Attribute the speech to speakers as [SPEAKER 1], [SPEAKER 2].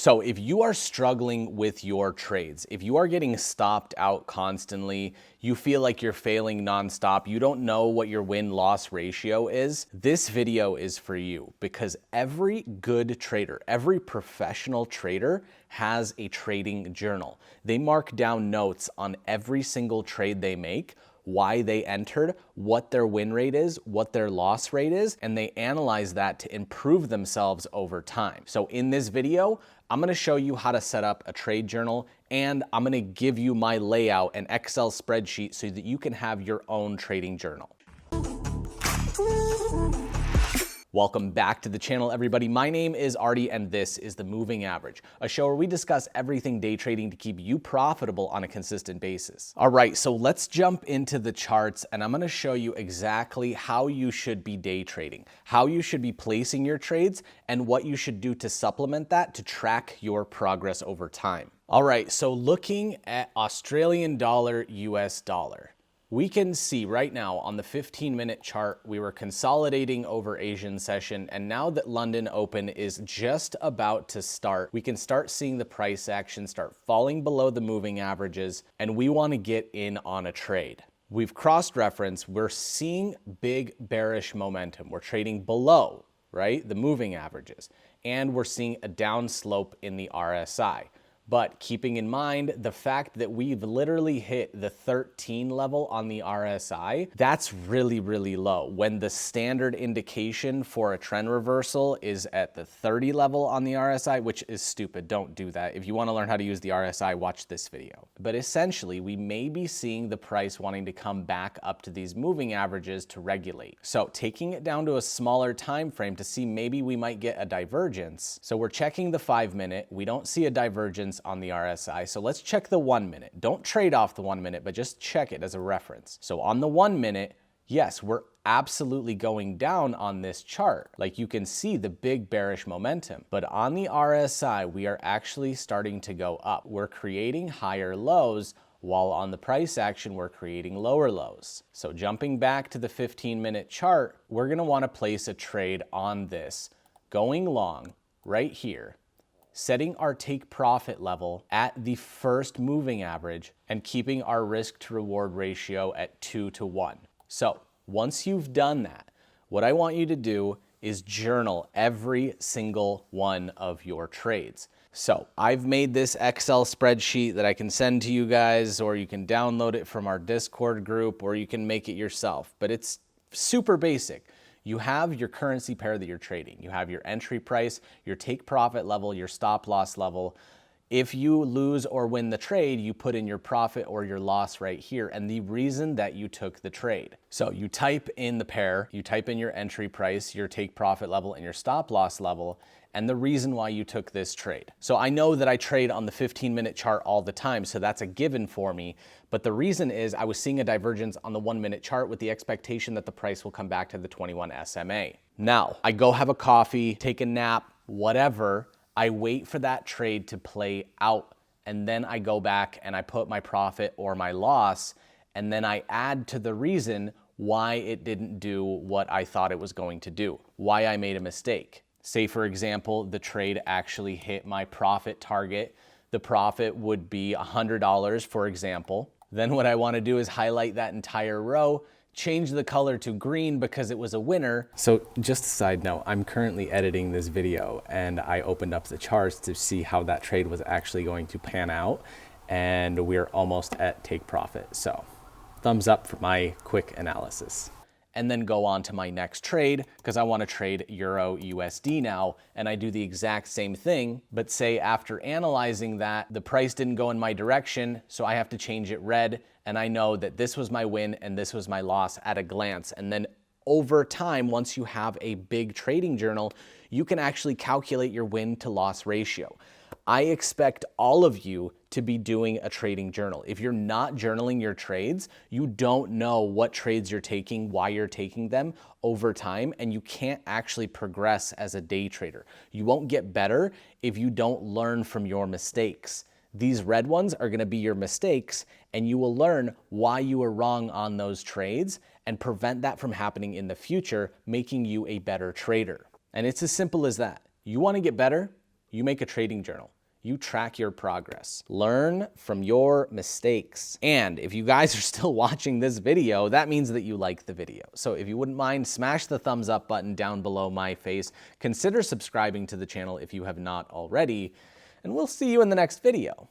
[SPEAKER 1] So if you are struggling with your trades, if you are getting stopped out constantly, you feel like you're failing nonstop, you don't know what your win-loss ratio is, this video is for you, because every good trader, every professional trader has a trading journal. They mark down notes on every single trade they make, why they entered, what their win rate is, what their loss rate is, and they analyze that to improve themselves over time. So in this video, I'm gonna show you how to set up a trade journal, and I'm gonna give you my layout and Excel spreadsheet so that you can have your own trading journal. Welcome back to the channel, everybody. My name is Artie, and this is The Moving Average, a show where we discuss everything day trading to keep you profitable on a consistent basis. All right, so let's jump into the charts, and I'm gonna show you exactly how you should be day trading, how you should be placing your trades, and what you should do to supplement that to track your progress over time. All right, so looking at Australian dollar, US dollar. We can see right now on the 15-minute chart, we were consolidating over Asian session, and now that London Open is just about to start, we can start seeing the price action start falling below the moving averages, and we want to get in on a trade. We've cross-referenced, we're seeing big bearish momentum. We're trading below, right, the moving averages, and we're seeing a downslope in the RSI. But keeping in mind the fact that we've literally hit the 13 level on the RSI, that's really, really low. When the standard indication for a trend reversal is at the 30 level on the RSI, which is stupid, don't do that. If you want to learn how to use the RSI, watch this video. But essentially, we may be seeing the price wanting to come back up to these moving averages to regulate. So taking it down to a smaller time frame to see maybe we might get a divergence. So we're checking the 5-minute, we don't see a divergence on the RSI. So let's check the 1-minute. Don't trade off the 1-minute, but just check it as a reference. So on the 1-minute, yes, we're absolutely going down on this chart. Like you can see the big bearish momentum, but on the RSI, we are actually starting to go up. We're creating higher lows, while on the price action, we're creating lower lows. So jumping back to the 15-minute chart, we're gonna wanna place a trade on this, going long right here, setting our take profit level at the first moving average and keeping our risk to reward ratio at 2-to-1. So once you've done that, what I want you to do is journal every single one of your trades. So I've made this Excel spreadsheet that I can send to you guys, or you can download it from our Discord group, or you can make it yourself, but it's super basic. You have your currency pair that you're trading. You have your entry price, your take profit level, your stop loss level. If you lose or win the trade, you put in your profit or your loss right here and the reason that you took the trade. So you type in the pair, you type in your entry price, your take profit level, and your stop loss level, and the reason why you took this trade. So I know that I trade on the 15-minute chart all the time, so that's a given for me. But the reason is I was seeing a divergence on the 1-minute chart with the expectation that the price will come back to the 21 SMA. Now, I go have a coffee, take a nap, whatever. I wait for that trade to play out, and then I go back and I put my profit or my loss, and then I add to the reason why it didn't do what I thought it was going to do, why I made a mistake. Say, for example, the trade actually hit my profit target. The profit would be $100, for example. Then what I want to do is highlight that entire row, change the color to green because it was a winner. So just a side note, I'm currently editing this video and I opened up the charts to see how that trade was actually going to pan out, and we're almost at take profit. So thumbs up for my quick analysis. And then go on to my next trade because I want to trade Euro USD now, and I do the exact same thing, but say after analyzing that, the price didn't go in my direction, so I have to change it red, and I know that this was my win and this was my loss at a glance. And then over time, once you have a big trading journal, you can actually calculate your win to loss ratio. I expect all of you to be doing a trading journal. If you're not journaling your trades, you don't know what trades you're taking, why you're taking them over time, and you can't actually progress as a day trader. You won't get better if you don't learn from your mistakes. These red ones are gonna be your mistakes, and you will learn why you were wrong on those trades and prevent that from happening in the future, making you a better trader. And it's as simple as that. You wanna get better? You make a trading journal. You track your progress. Learn from your mistakes. And if you guys are still watching this video, that means that you like the video. So if you wouldn't mind, smash the thumbs up button down below my face. Consider subscribing to the channel if you have not already, and we'll see you in the next video.